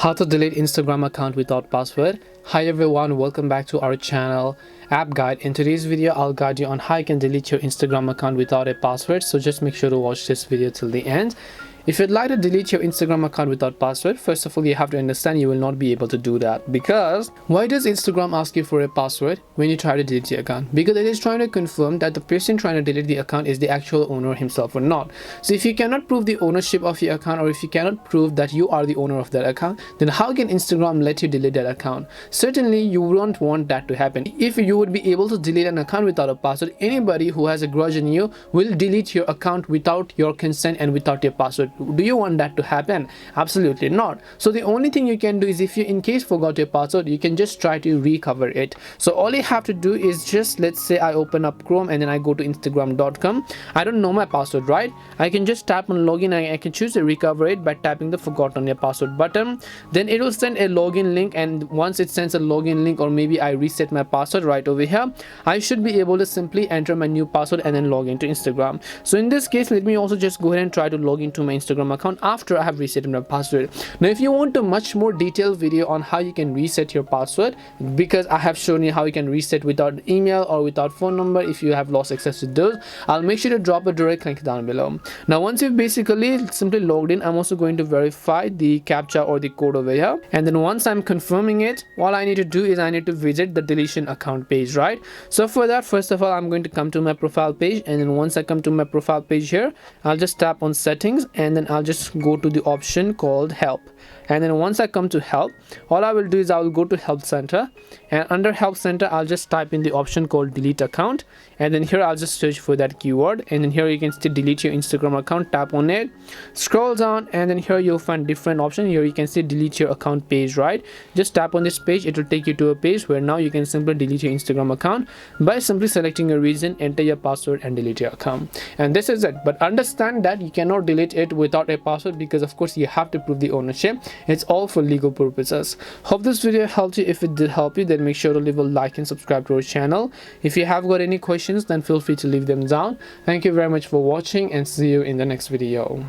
How to delete Instagram account without password. Hi everyone, welcome back to our channel App Guide. In today's video I'll guide you on how you can delete your Instagram account without a password, so just make sure to watch this video till the end. If you'd like to delete your Instagram account without password, first of all you have to understand you will not be able to do that. Because why does Instagram ask you for a password when you try to delete your account? Because it is trying to confirm that the person trying to delete the account is the actual owner himself or not. So if you cannot prove the ownership of your account, or if you cannot prove that you are the owner of that account, then how can Instagram let you delete that account? Certainly you don't want that to happen. If you would be able to delete an account without a password, anybody who has a grudge in you will delete your account without your consent and without your password. Do you want that to happen? Absolutely not. So the only thing you can do is, if you in case forgot your password, you can just try to recover it. So all you have to do is just, let's say I open up Chrome and then I go to instagram.com. I don't know my password, right? I can just tap on login. I can choose to recover it by tapping the forgotten your password button. Then it will send a login link, and once it sends a login link, or maybe I reset my password right over here, I should be able to simply enter my new password and then log into Instagram. So in this case, let me also just go ahead and try to log into my Instagram account after I have reset my password. Now if you want a much more detailed video on how you can reset your password, because I have shown you how you can reset without email or without phone number if you have lost access to those, I'll make sure to drop a direct link down below. Now once you've basically simply logged in, I'm also going to verify the captcha or the code over here, and then once I'm confirming it, all I need to do is I need to visit the deletion account page, right? So for that, first of all I'm going to come to my profile page, and then once I come to my profile page here, I'll just tap on settings, and then I'll just go to the option called help. And then once I come to help, all I will do is I will go to help center, and under help center I'll just type in the option called delete account, and then here I'll just search for that keyword, and then here you can see delete your Instagram account. Tap on it, scroll down, and then here you'll find different option. Here you can see delete your account page, right? Just tap on this page, it will take you to a page where now you can simply delete your Instagram account by simply selecting a reason, enter your password, and delete your account. And this is it. But understand that you cannot delete it without a password, because of course you have to prove the ownership. It's all for legal purposes. Hope this video helped you. If it did help you, then make sure to leave a like and subscribe to our channel. If you have got any questions, then feel free to leave them down. Thank you very much for watching, and see you in the next video.